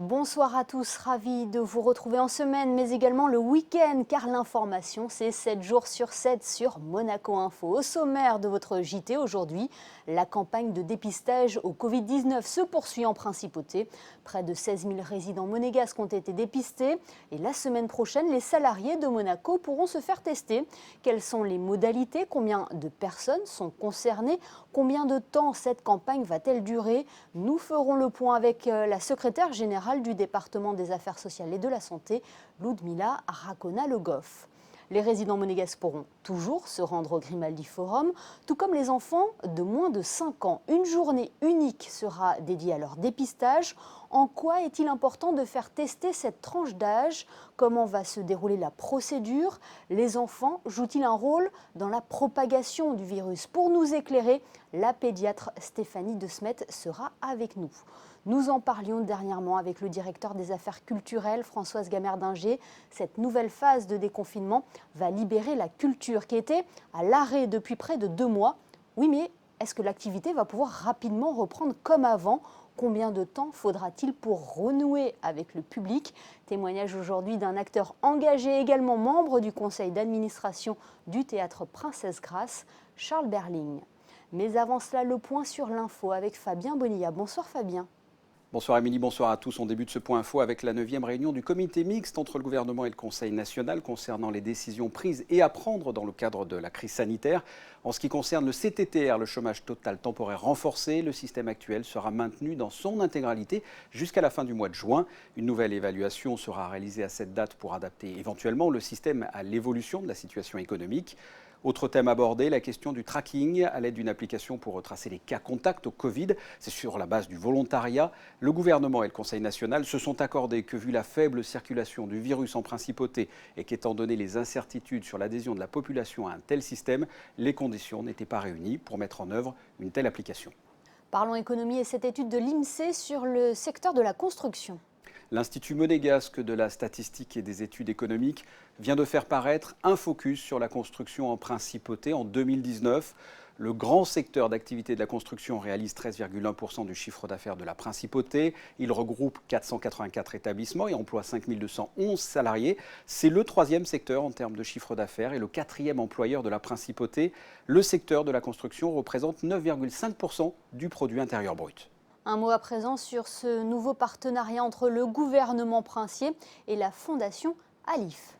Bonsoir à tous, ravi de vous retrouver en semaine, mais également le week-end, car l'information, c'est 7 jours sur 7 sur Monaco Info. Au sommaire de votre JT aujourd'hui, la campagne de dépistage au Covid-19 se poursuit en principauté. Près de 16 000 résidents monégasques ont été dépistés. Et la semaine prochaine, les salariés de Monaco pourront se faire tester. Quelles sont les modalités? Combien de personnes sont concernées? Combien de temps cette campagne va-t-elle durer? Nous ferons le point avec la secrétaire générale du département des affaires sociales et de la santé, Ludmila Racona-Le Goff. Les résidents monégasques pourront toujours se rendre au Grimaldi Forum, tout comme les enfants de moins de 5 ans. Une journée unique sera dédiée à leur dépistage. En quoi est-il important de faire tester cette tranche d'âge? Comment va se dérouler la procédure? Les enfants jouent-ils un rôle dans la propagation du virus? Pour nous éclairer, la pédiatre Stéphanie De Smet sera avec nous. Nous en parlions dernièrement avec le directeur des affaires culturelles, Françoise Gamère-Dinger. Cette nouvelle phase de déconfinement va libérer la culture qui était à l'arrêt depuis près de 2 mois. Oui, mais est-ce que l'activité va pouvoir rapidement reprendre comme avant? Combien de temps faudra-t-il pour renouer avec le public? Témoignage aujourd'hui d'un acteur engagé, également membre du conseil d'administration du théâtre Princesse Grace, Charles Berling. Mais avant cela, le point sur l'info avec Fabien Bonilla. Bonsoir Fabien. Bonsoir Émilie, bonsoir à tous. On débute ce point info avec la 9e réunion du comité mixte entre le gouvernement et le Conseil national concernant les décisions prises et à prendre dans le cadre de la crise sanitaire. En ce qui concerne le CTTR, le chômage total temporaire renforcé, le système actuel sera maintenu dans son intégralité jusqu'à la fin du mois de juin. Une nouvelle évaluation sera réalisée à cette date pour adapter éventuellement le système à l'évolution de la situation économique. Autre thème abordé, la question du tracking à l'aide d'une application pour retracer les cas contacts au Covid. C'est sur la base du volontariat. Le gouvernement et le Conseil national se sont accordés que vu la faible circulation du virus en principauté et qu'étant donné les incertitudes sur l'adhésion de la population à un tel système, les conditions n'étaient pas réunies pour mettre en œuvre une telle application. Parlons économie et cette étude de l'INSEE sur le secteur de la construction. L'Institut monégasque de la statistique et des études économiques vient de faire paraître un focus sur la construction en principauté en 2019. Le grand secteur d'activité de la construction réalise 13,1% du chiffre d'affaires de la principauté. Il regroupe 484 établissements et emploie 5 211 salariés. C'est le 3e secteur en termes de chiffre d'affaires et le 4e employeur de la principauté. Le secteur de la construction représente 9,5% du produit intérieur brut. Un mot à présent sur ce nouveau partenariat entre le gouvernement princier et la fondation Alif.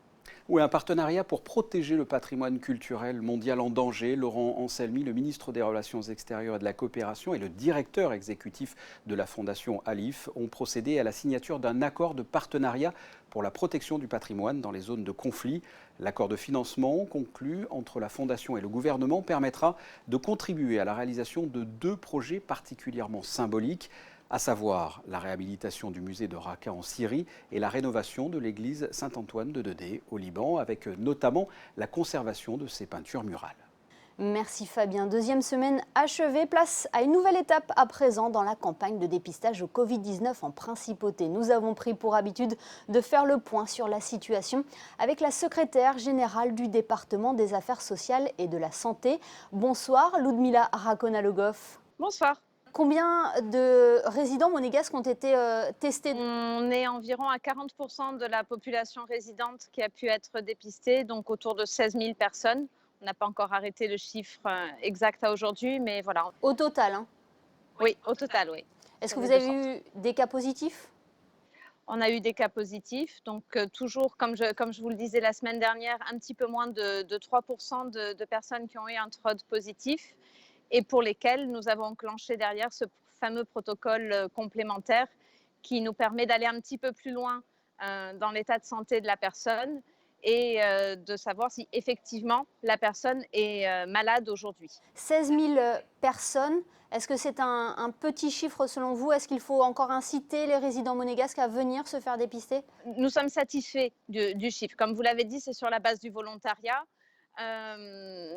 Oui, un partenariat pour protéger le patrimoine culturel mondial en danger. Laurent Anselmi, le ministre des Relations extérieures et de la coopération et le directeur exécutif de la fondation Alif ont procédé à la signature d'un accord de partenariat pour la protection du patrimoine dans les zones de conflit. L'accord de financement conclu entre la fondation et le gouvernement permettra de contribuer à la réalisation de 2 projets particulièrement symboliques, à savoir la réhabilitation du musée de Raqqa en Syrie et la rénovation de l'église Saint-Antoine de Dédé au Liban, avec notamment la conservation de ses peintures murales. Merci Fabien. 2e semaine achevée, place à une nouvelle étape à présent dans la campagne de dépistage au Covid-19 en principauté. Nous avons pris pour habitude de faire le point sur la situation avec la secrétaire générale du département des affaires sociales et de la santé. Bonsoir Ludmila Racona-Le Goff. Bonsoir. Combien de résidents monégasques ont été testés? On est environ à 40% de la population résidente qui a pu être dépistée, donc autour de 16 000 personnes. On n'a pas encore arrêté le chiffre exact à aujourd'hui, mais voilà. Au total, hein? Oui, au total, oui. Est-ce que vous avez eu des cas positifs? On a eu des cas positifs, donc toujours, comme je vous le disais la semaine dernière, un petit peu moins de 3% de personnes qui ont eu un TROD positif et pour lesquelles nous avons enclenché derrière ce fameux protocole complémentaire qui nous permet d'aller un petit peu plus loin dans l'état de santé de la personne et de savoir si effectivement la personne est malade aujourd'hui. 16 000 personnes, est-ce que c'est un petit chiffre selon vous? Est-ce qu'il faut encore inciter les résidents monégasques à venir se faire dépister? Nous sommes satisfaits du chiffre. Comme vous l'avez dit, c'est sur la base du volontariat.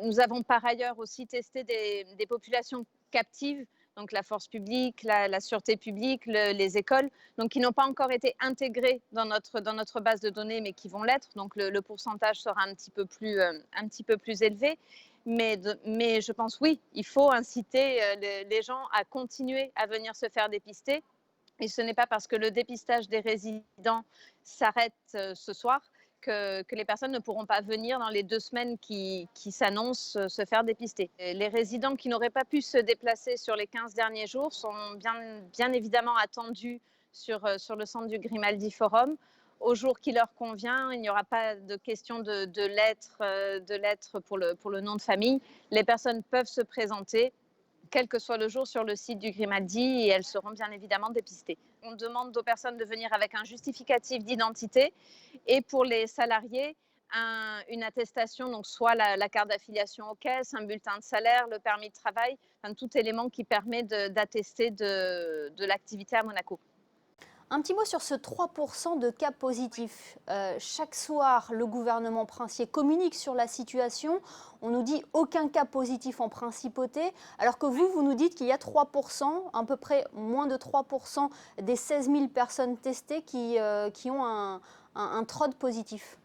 Nous avons par ailleurs aussi testé des populations captives, donc la force publique, la sûreté publique, les écoles, donc qui n'ont pas encore été intégrées dans notre base de données, mais qui vont l'être. Donc le pourcentage sera un petit peu plus élevé. Mais je pense, oui, il faut inciter les gens à continuer à venir se faire dépister Et ce n'est pas parce que le dépistage des résidents s'arrête ce soir que les personnes ne pourront pas venir dans les 2 semaines qui s'annoncent se faire dépister. Et les résidents qui n'auraient pas pu se déplacer sur les 15 derniers jours sont bien évidemment attendus sur le centre du Grimaldi Forum. Au jour qui leur convient, il n'y aura pas de question de lettres pour le nom de famille. Les personnes peuvent se présenter quel que soit le jour sur le site du Grimaldi et elles seront bien évidemment dépistées. On demande aux personnes de venir avec un justificatif d'identité et pour les salariés, une attestation, donc soit la carte d'affiliation aux caisses, un bulletin de salaire, le permis de travail, enfin, tout élément qui permet d'attester de l'activité à Monaco. Un petit mot sur ce 3% de cas positifs. Chaque soir, le gouvernement princier communique sur la situation. On nous dit aucun cas positif en principauté, alors que vous nous dites qu'il y a 3%, à peu près moins de 3% des 16 000 personnes testées qui ont un TROD positif.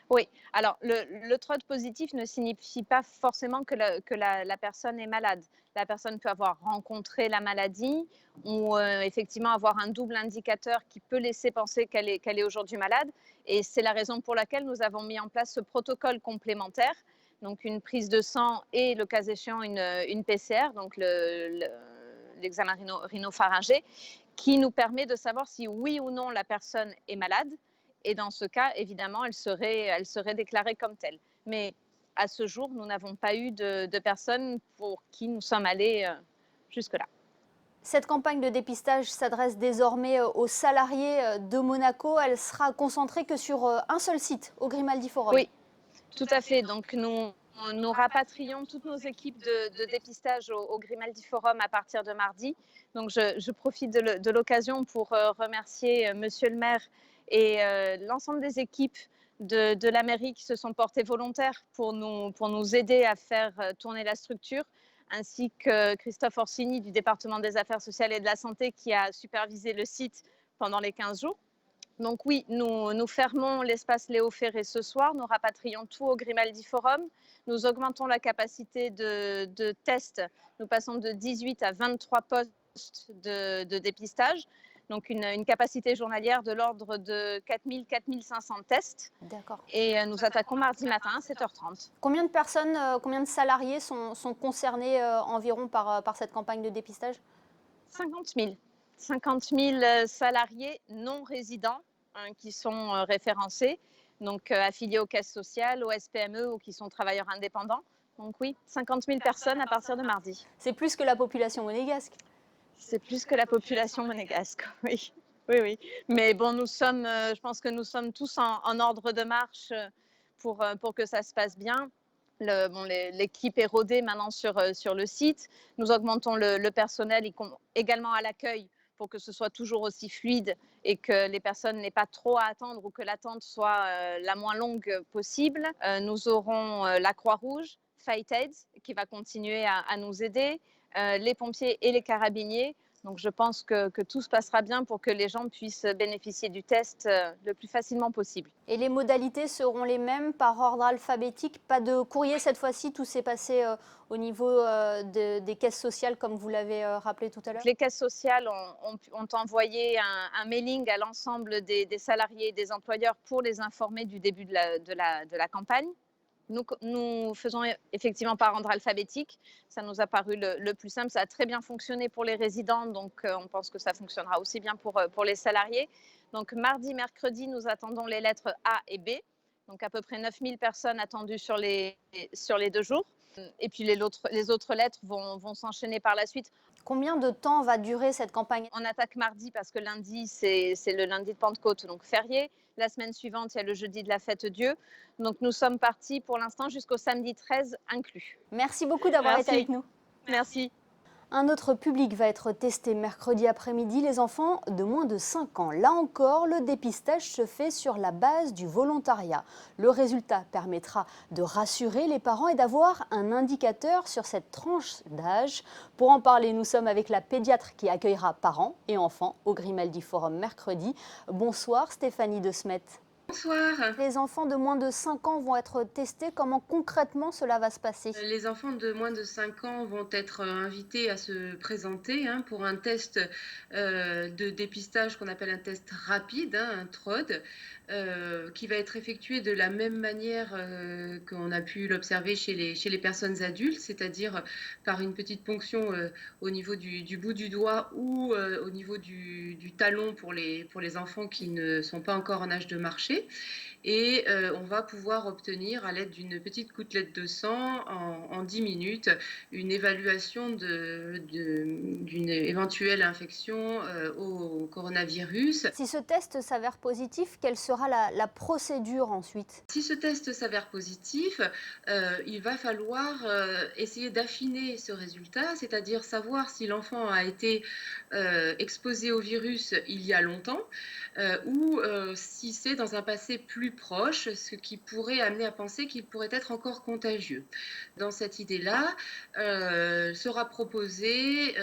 Oui, alors le TROD positif ne signifie pas forcément que la personne est malade. La personne peut avoir rencontré la maladie ou effectivement avoir un double indicateur qui peut laisser penser qu'elle est aujourd'hui malade. Et c'est la raison pour laquelle nous avons mis en place ce protocole complémentaire, donc une prise de sang et le cas échéant une PCR, donc l'examen rhinopharyngé, qui nous permet de savoir si oui ou non la personne est malade. Et dans ce cas, évidemment, elle serait déclarée comme telle. Mais à ce jour, nous n'avons pas eu de personnes pour qui nous sommes allés jusque-là. Cette campagne de dépistage s'adresse désormais aux salariés de Monaco. Elle sera concentrée que sur un seul site, au Grimaldi Forum. Oui, tout à fait. Donc nous rapatrions toutes nos équipes de dépistage au Grimaldi Forum à partir de mardi. Donc je profite de l'occasion pour remercier Monsieur le maire et l'ensemble des équipes de la mairie qui se sont portées volontaires pour nous aider à faire tourner la structure, ainsi que Christophe Orsini du département des affaires sociales et de la santé qui a supervisé le site pendant les 15 jours. Donc oui, nous fermons l'espace Léo Ferré ce soir, nous rapatrions tout au Grimaldi Forum, nous augmentons la capacité de tests, nous passons de 18 à 23 postes de dépistage, donc une capacité journalière de l'ordre de 4 500 tests. D'accord. Et nous attaquons mardi matin à 7h30. Combien de personnes, combien de salariés sont concernés environ par cette campagne de dépistage ? 50 000. 50 000 salariés non résidents qui sont référencés, donc affiliés aux caisses sociales, aux SPME ou qui sont travailleurs indépendants. Donc oui, 50 000 personnes à partir de mardi. C'est plus que la population monégasque. C'est plus que la population monégasque, oui. Oui, oui. Mais bon, je pense que nous sommes tous en ordre de marche pour que ça se passe bien. L'équipe est rodée maintenant sur le site. Nous augmentons le personnel également à l'accueil pour que ce soit toujours aussi fluide et que les personnes n'aient pas trop à attendre ou que l'attente soit la moins longue possible. Nous aurons la Croix-Rouge, Fight Aid, qui va continuer à nous aider, les pompiers et les carabiniers. Donc je pense que tout se passera bien pour que les gens puissent bénéficier du test le plus facilement possible. Et les modalités seront les mêmes par ordre alphabétique? Pas de courrier cette fois-ci, tout s'est passé au niveau des caisses sociales comme vous l'avez rappelé tout à l'heure? Les caisses sociales ont envoyé un mailing à l'ensemble des salariés et des employeurs pour les informer du début de la campagne. Nous faisons effectivement par ordre alphabétique. Ça nous a paru le plus simple. Ça a très bien fonctionné pour les résidents, donc on pense que ça fonctionnera aussi bien pour les salariés. Donc mardi, mercredi, nous attendons les lettres A et B. Donc à peu près 9 000 personnes attendues sur les 2 jours. Et puis les autres lettres vont s'enchaîner par la suite. Combien de temps va durer cette campagne? On attaque mardi parce que lundi, c'est le lundi de Pentecôte, donc férié. La semaine suivante, il y a le jeudi de la fête Dieu. Donc nous sommes partis pour l'instant jusqu'au samedi 13 inclus. Merci beaucoup d'avoir été avec nous. Merci. Un autre public va être testé mercredi après-midi, les enfants de moins de 5 ans. Là encore, le dépistage se fait sur la base du volontariat. Le résultat permettra de rassurer les parents et d'avoir un indicateur sur cette tranche d'âge. Pour en parler, nous sommes avec la pédiatre qui accueillera parents et enfants au Grimaldi Forum mercredi. Bonsoir Stéphanie De Smet. Bonsoir. Les enfants de moins de 5 ans vont être testés. Comment concrètement cela va se passer? Les enfants de moins de 5 ans vont être invités à se présenter pour un test de dépistage qu'on appelle un test rapide, un TROD, qui va être effectué de la même manière qu'on a pu l'observer chez les personnes adultes, c'est-à-dire par une petite ponction au niveau du bout du doigt ou au niveau du talon pour les enfants qui ne sont pas encore en âge de marcher. Et on va pouvoir obtenir, à l'aide d'une petite gouttelette de sang, en 10 minutes, une évaluation d'une éventuelle infection au coronavirus. Si ce test s'avère positif, quelle sera la procédure ensuite? Si ce test s'avère positif, il va falloir essayer d'affiner ce résultat, c'est-à-dire savoir si l'enfant a été exposé au virus il y a longtemps ou si c'est dans un passé plus proche, ce qui pourrait amener à penser qu'il pourrait être encore contagieux. Dans cette idée-là, sera proposé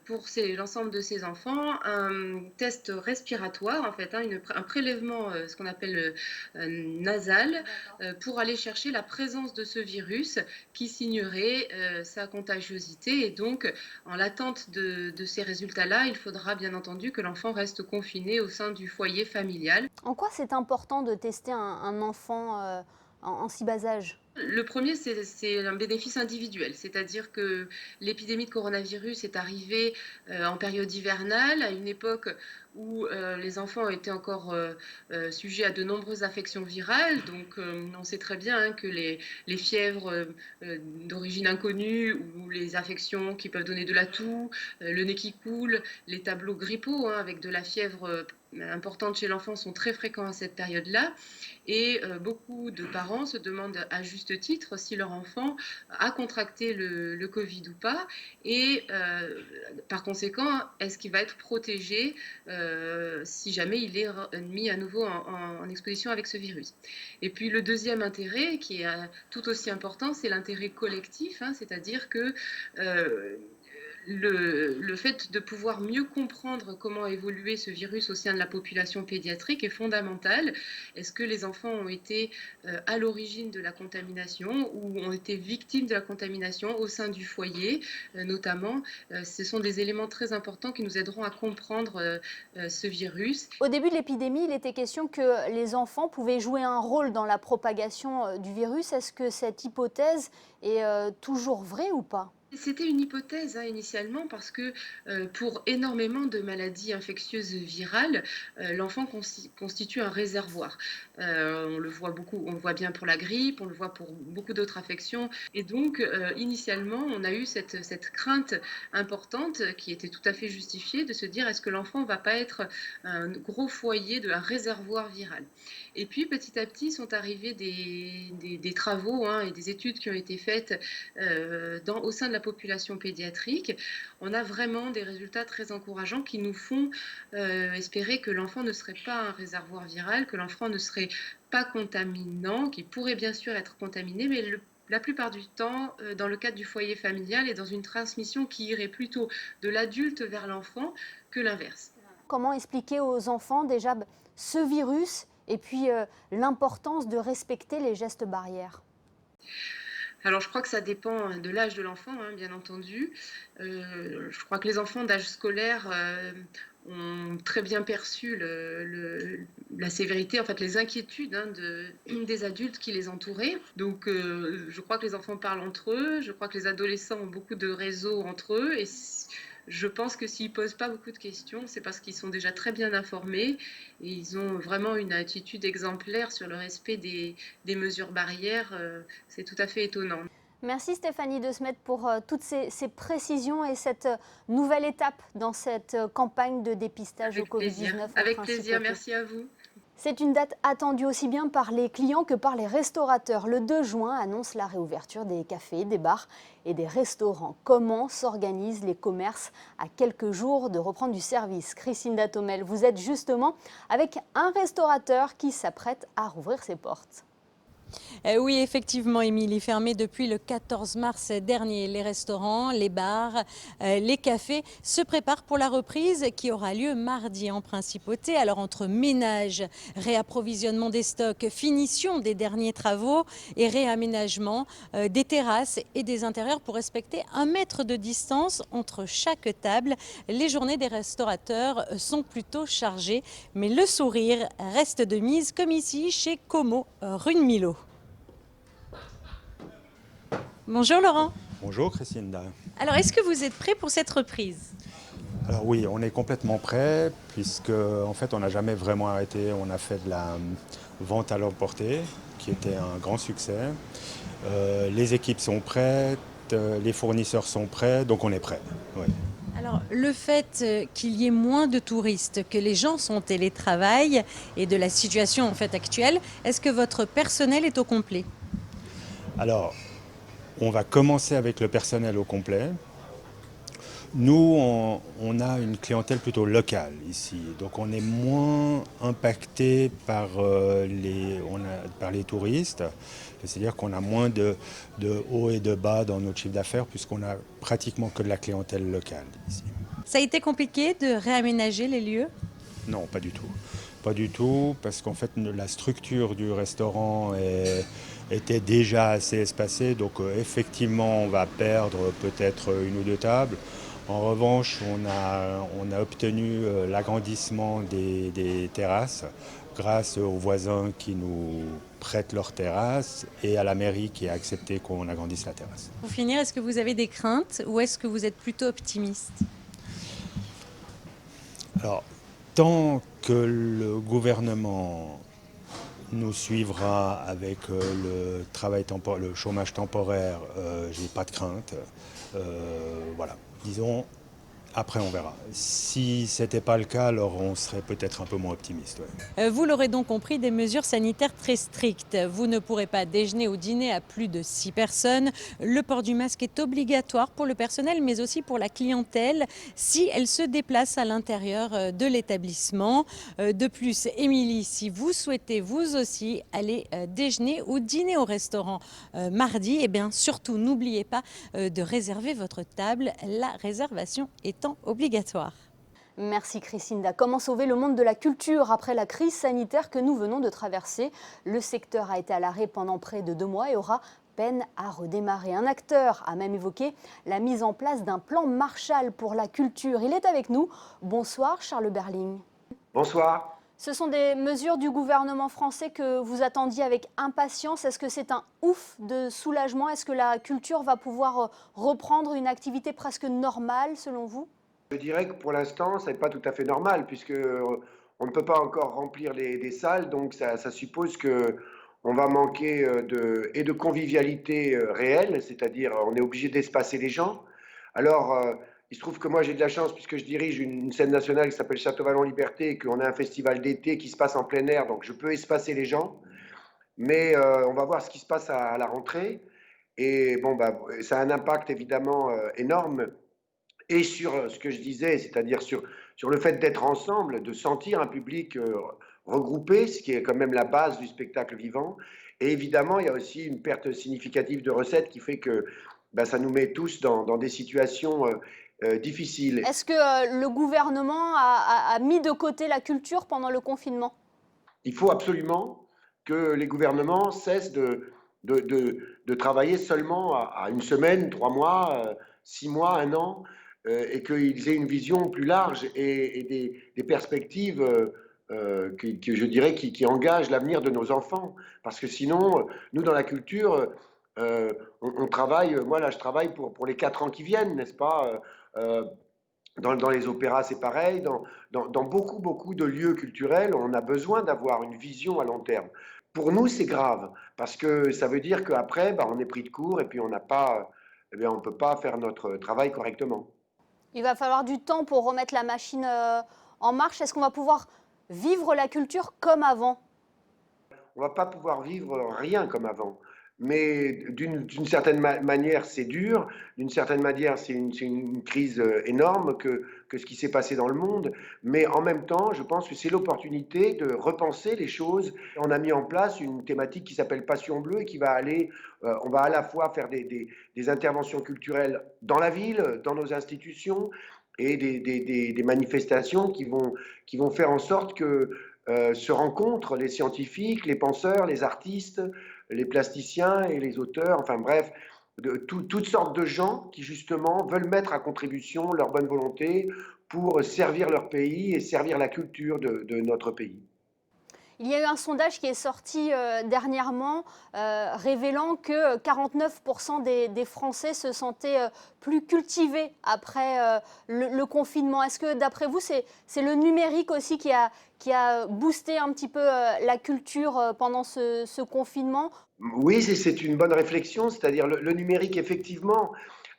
pour l'ensemble de ces enfants un test respiratoire, en fait, un prélèvement, ce qu'on appelle nasal, pour aller chercher la présence de ce virus qui signerait sa contagiosité. Et donc, en l'attente de ces résultats-là, il faudra bien entendu que l'enfant reste confiné au sein du foyer familial. En quoi c'est important de tester un enfant en si bas âge? Le premier, c'est un bénéfice individuel, c'est-à-dire que l'épidémie de coronavirus est arrivée en période hivernale, à une époque où les enfants étaient encore sujets à de nombreuses affections virales. Donc, on sait très bien que les fièvres d'origine inconnue ou les affections qui peuvent donner de la toux, le nez qui coule, les tableaux grippaux avec de la fièvre importante chez l'enfant sont très fréquents à cette période-là. Et beaucoup de parents se demandent à juste titre si leur enfant a contracté le Covid ou pas. Et par conséquent, est-ce qu'il va être protégé si jamais il est mis à nouveau en exposition avec ce virus. Et puis le deuxième intérêt, qui est tout aussi important, c'est l'intérêt collectif, c'est-à-dire que le fait de pouvoir mieux comprendre comment évoluer ce virus au sein de la population pédiatrique est fondamental. Est-ce que les enfants ont été à l'origine de la contamination ou ont été victimes de la contamination au sein du foyer, notamment? Ce sont des éléments très importants qui nous aideront à comprendre ce virus. Au début de l'épidémie, il était question que les enfants pouvaient jouer un rôle dans la propagation du virus. Est-ce que cette hypothèse est toujours vraie ou pas? C'était une hypothèse initialement parce que pour énormément de maladies infectieuses virales, l'enfant constitue un réservoir. On le voit beaucoup, on le voit bien pour la grippe, on le voit pour beaucoup d'autres affections. Et donc, initialement, on a eu cette crainte importante qui était tout à fait justifiée de se dire est-ce que l'enfant ne va pas être un gros foyer un réservoir viral. Et puis, petit à petit, sont arrivés des travaux et des études qui ont été faites au sein de la population pédiatrique. On a vraiment des résultats très encourageants qui nous font espérer que l'enfant ne serait pas un réservoir viral, que l'enfant ne serait pas contaminant, qui pourrait bien sûr être contaminé, mais la plupart du temps, dans le cadre du foyer familial et dans une transmission qui irait plutôt de l'adulte vers l'enfant que l'inverse. Comment expliquer aux enfants déjà ce virus et puis l'importance de respecter les gestes barrières? Alors, je crois que ça dépend de l'âge de l'enfant, bien entendu. Je crois que les enfants d'âge scolaire ont très bien perçu la sévérité, en fait, les inquiétudes des adultes qui les entouraient. Donc, je crois que les enfants parlent entre eux. Je crois que les adolescents ont beaucoup de réseaux entre eux. Et je pense que s'ils ne posent pas beaucoup de questions, c'est parce qu'ils sont déjà très bien informés et ils ont vraiment une attitude exemplaire sur le respect des mesures barrières. C'est tout à fait étonnant. Merci Stéphanie De Smet pour toutes ces précisions et cette nouvelle étape dans cette campagne de dépistage au Covid-19. Avec plaisir, merci à vous. C'est une date attendue aussi bien par les clients que par les restaurateurs. Le 2 juin annonce la réouverture des cafés, des bars et des restaurants. Comment s'organisent les commerces à quelques jours de reprendre du service? Christine Datomel, vous êtes justement avec un restaurateur qui s'apprête à rouvrir ses portes. Oui, effectivement, Émilie, fermé depuis le 14 mars dernier. Les restaurants, les bars, les cafés se préparent pour la reprise qui aura lieu mardi en principauté. Alors entre ménage, réapprovisionnement des stocks, finition des derniers travaux et réaménagement des terrasses et des intérieurs pour respecter 1 mètre de distance entre chaque table, les journées des restaurateurs sont plutôt chargées. Mais le sourire reste de mise, comme ici chez Como, rue de Millau. Bonjour Laurent. Bonjour Christine. Alors, est-ce que vous êtes prêt pour cette reprise? Alors oui, on est complètement prêt puisque en fait on n'a jamais vraiment arrêté. On a fait de la vente à l'emporter qui était un grand succès. Les équipes sont prêtes, les fournisseurs sont prêts, donc on est prêt. Oui. Alors, le fait qu'il y ait moins de touristes, que les gens sont en télétravail et de la situation en fait actuelle, est-ce que votre personnel est au complet? Alors, on va commencer avec le personnel au complet. Nous, on a une clientèle plutôt locale ici, donc on est moins impacté par les touristes. C'est-à-dire qu'on a moins de hauts et de bas dans notre chiffre d'affaires puisqu'on a pratiquement que de la clientèle locale ici. Ça a été compliqué de réaménager les lieux? Non, pas du tout. Pas du tout, parce qu'en fait, la structure du restaurant était déjà assez espacée. Donc, effectivement, on va perdre peut-être 1 ou 2 tables. En revanche, on a obtenu l'agrandissement des terrasses grâce aux voisins qui nous prêtent leurs terrasses et à la mairie qui a accepté qu'on agrandisse la terrasse. Pour finir, est-ce que vous avez des craintes ou est-ce que vous êtes plutôt optimiste? Alors, tant que le gouvernement nous suivra avec le chômage temporaire, j'ai pas de crainte. Voilà, disons, après on verra. Si c'était pas le cas, alors on serait peut-être un peu moins optimiste. Ouais. Vous l'aurez donc compris, des mesures sanitaires très strictes. Vous ne pourrez pas déjeuner ou dîner à plus de 6 personnes. Le port du masque est obligatoire pour le personnel, mais aussi pour la clientèle, si elle se déplace à l'intérieur de l'établissement. De plus, Émilie, si vous souhaitez vous aussi aller déjeuner ou dîner au restaurant mardi, eh bien surtout n'oubliez pas de réserver votre table. La réservation étant obligatoire. Merci Christinda. Comment sauver le monde de la culture après la crise sanitaire que nous venons de traverser? Le secteur a été à l'arrêt pendant près de 2 mois et aura peine à redémarrer. Un acteur a même évoqué la mise en place d'un plan Marshall pour la culture. Il est avec nous. Bonsoir Charles Berling. Bonsoir. Ce sont des mesures du gouvernement français que vous attendiez avec impatience. Est-ce que c'est un ouf de soulagement? Est-ce que la culture va pouvoir reprendre une activité presque normale selon vous? Je dirais que pour l'instant, ce n'est pas tout à fait normal puisque on ne peut pas encore remplir des salles, donc ça suppose qu'on va manquer de convivialité réelle, c'est-à-dire on est obligé d'espacer les gens. Alors, il se trouve que moi j'ai de la chance puisque je dirige une scène nationale qui s'appelle Château Vallon Liberté et qu'on a un festival d'été qui se passe en plein air, donc je peux espacer les gens. Mais on va voir ce qui se passe à la rentrée. Et bon, bah, ça a un impact évidemment énorme. Et sur ce que je disais, c'est-à-dire sur le fait d'être ensemble, de sentir un public regroupé, ce qui est quand même la base du spectacle vivant. Et évidemment, il y a aussi une perte significative de recettes qui fait que bah, ça nous met tous dans des situations difficiles. Est-ce que le gouvernement a mis de côté la culture pendant le confinement? Il faut absolument que les gouvernements cessent de travailler seulement à 1 semaine, 3 mois, 6 mois, 1 an, et qu'ils aient une vision plus large et des perspectives que je dirais qui engagent l'avenir de nos enfants. Parce que sinon, nous dans la culture, on travaille, moi là je travaille pour les 4 ans qui viennent, n'est-ce pas? Dans les opéras, c'est pareil. Dans beaucoup de lieux culturels, on a besoin d'avoir une vision à long terme. Pour nous, c'est grave, parce que ça veut dire qu'après, bah, on est pris de court et puis on n'a pas, eh bien, on ne peut pas faire notre travail correctement. Il va falloir du temps pour remettre la machine en marche. Est-ce qu'on va pouvoir vivre la culture comme avant? On ne va pas pouvoir vivre rien comme avant. mais d'une certaine manière, c'est dur. D'une certaine manière, c'est une crise énorme que ce qui s'est passé dans le monde. Mais en même temps, je pense que c'est l'opportunité de repenser les choses. On a mis en place une thématique qui s'appelle Passion Bleue et qui va aller, on va à la fois faire des interventions culturelles dans la ville, dans nos institutions, et des manifestations qui vont faire en sorte que se rencontrent les scientifiques, les penseurs, les artistes, les plasticiens et les auteurs, enfin bref, toutes sortes de gens qui justement veulent mettre à contribution leur bonne volonté pour servir leur pays et servir la culture de notre pays. Il y a eu un sondage qui est sorti dernièrement révélant que 49% des Français se sentaient plus cultivés après le confinement. Est-ce que d'après vous, c'est le numérique aussi qui a boosté un petit peu la culture pendant ce confinement? Oui, c'est une bonne réflexion, c'est-à-dire le numérique effectivement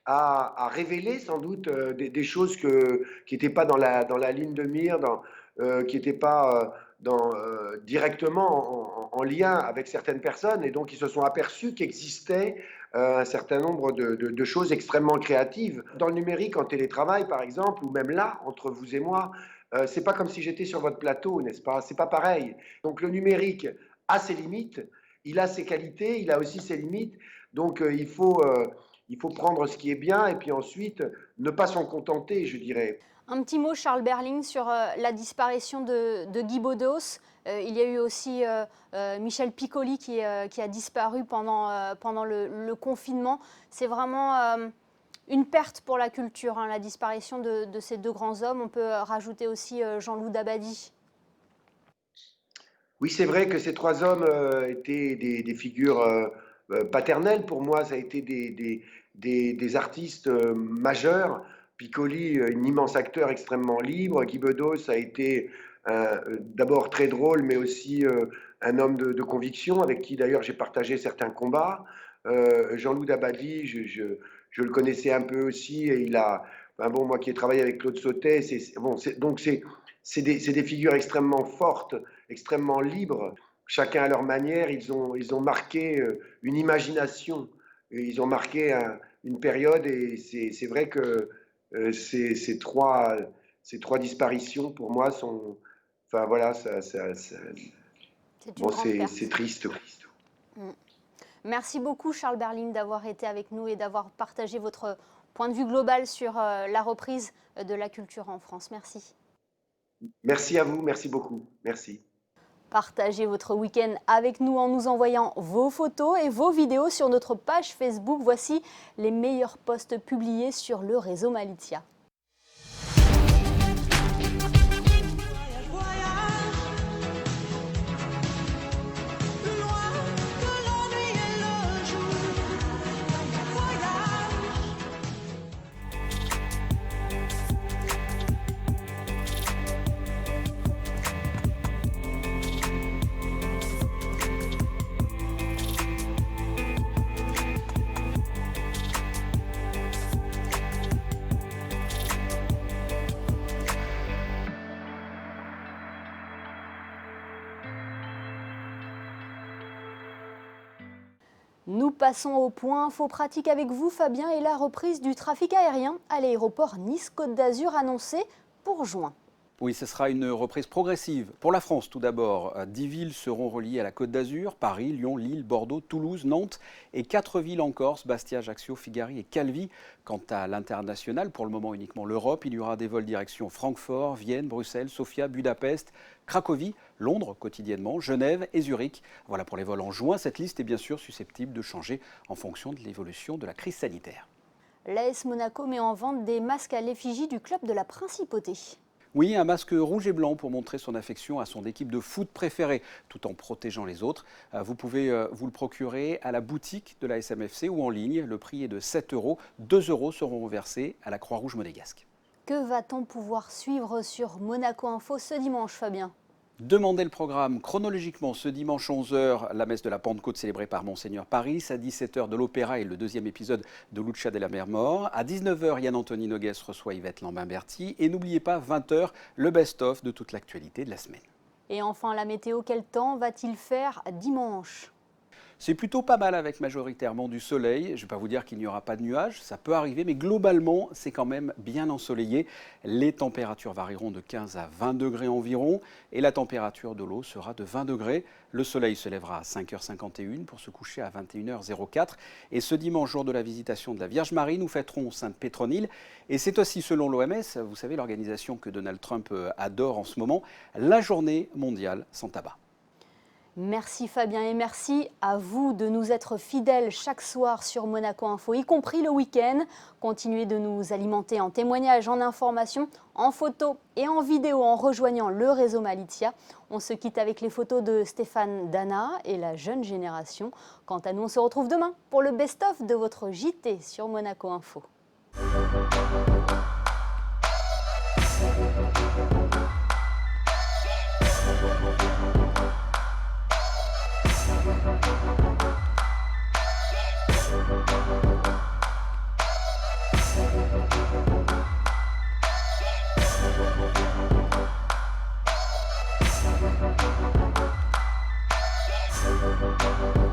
a révélé sans doute des choses qui n'étaient pas dans la ligne de mire, qui n'étaient pas directement en lien avec certaines personnes, et donc ils se sont aperçus qu'existait un certain nombre de choses extrêmement créatives. Dans le numérique, en télétravail par exemple, ou même là, entre vous et moi, c'est pas comme si j'étais sur votre plateau, n'est-ce pas? C'est pas pareil. Donc le numérique a ses limites, il a ses qualités, il a aussi ses limites, donc il faut prendre ce qui est bien et puis ensuite ne pas s'en contenter, je dirais. Un petit mot, Charles Berling, sur la disparition de Guy Bedos. Il y a eu aussi Michel Piccoli qui a disparu pendant le confinement. C'est vraiment une perte pour la culture, hein, la disparition de ces deux grands hommes. On peut rajouter aussi Jean-Loup Dabadi. Oui, c'est vrai que ces trois hommes étaient des figures paternelles. Pour moi, ça a été des artistes majeurs. Piccoli, un immense acteur extrêmement libre. Guy Bedos a été d'abord très drôle, mais aussi un homme de conviction, avec qui d'ailleurs j'ai partagé certains combats. Jean-Loup Dabadi, je le connaissais un peu aussi, et enfin bon, moi qui ai travaillé avec Claude Sautet, donc c'est des figures extrêmement fortes, extrêmement libres. Chacun à leur manière, ils ont marqué une imagination, ils ont marqué une période, et c'est vrai que ces trois disparitions, pour moi, sont. Enfin voilà, bon, c'est triste. Mm. Merci beaucoup, Charles Berling, d'avoir été avec nous et d'avoir partagé votre point de vue global sur la reprise de la culture en France. Merci. Merci à vous, merci beaucoup. Merci. Partagez votre week-end avec nous en nous envoyant vos photos et vos vidéos sur notre page Facebook. Voici les meilleurs posts publiés sur le réseau Malizia. Nous passons au point info pratique avec vous, Fabien, et la reprise du trafic aérien à l'aéroport Nice-Côte d'Azur annoncée pour juin. Oui, ce sera une reprise progressive. Pour la France, tout d'abord, 10 villes seront reliées à la Côte d'Azur, Paris, Lyon, Lille, Bordeaux, Toulouse, Nantes, et 4 villes en Corse, Bastia, Ajaccio, Figari et Calvi. Quant à l'international, pour le moment uniquement l'Europe, il y aura des vols direction Francfort, Vienne, Bruxelles, Sofia, Budapest, Cracovie, Londres quotidiennement, Genève et Zurich. Voilà pour les vols en juin. Cette liste est bien sûr susceptible de changer en fonction de l'évolution de la crise sanitaire. L'AS Monaco met en vente des masques à l'effigie du club de la Principauté. Oui, un masque rouge et blanc pour montrer son affection à son équipe de foot préférée, tout en protégeant les autres. Vous pouvez vous le procurer à la boutique de la SMFC ou en ligne. Le prix est de 7 €. 2 € seront reversés à la Croix-Rouge monégasque. Que va-t-on pouvoir suivre sur Monaco Info ce dimanche, Fabien ? Demandez le programme chronologiquement ce dimanche 11h, la messe de la Pentecôte célébrée par Monseigneur Paris. À 17h de l'opéra et le deuxième épisode de Lucia de la Mer Mort. À 19h, Yann-Anthony Noguès reçoit Yvette Lambin-Berty. Et n'oubliez pas, 20h, le best-of de toute l'actualité de la semaine. Et enfin, la météo, quel temps va-t-il faire dimanche ? C'est plutôt pas mal avec majoritairement du soleil. Je ne vais pas vous dire qu'il n'y aura pas de nuages, ça peut arriver, mais globalement, c'est quand même bien ensoleillé. Les températures varieront de 15 à 20 degrés environ et la température de l'eau sera de 20 degrés. Le soleil se lèvera à 5h51 pour se coucher à 21h04. Et ce dimanche, jour de la visitation de la Vierge Marie, nous fêterons Sainte Pétronille. Et c'est aussi, selon l'OMS, vous savez, l'organisation que Donald Trump adore en ce moment, la journée mondiale sans tabac. Merci Fabien et merci à vous de nous être fidèles chaque soir sur Monaco Info, y compris le week-end. Continuez de nous alimenter en témoignages, en informations, en photos et en vidéos en rejoignant le réseau Malizia. On se quitte avec les photos de Stéphane Dana et la jeune génération. Quant à nous, on se retrouve demain pour le best-of de votre JT sur Monaco Info. Thank you.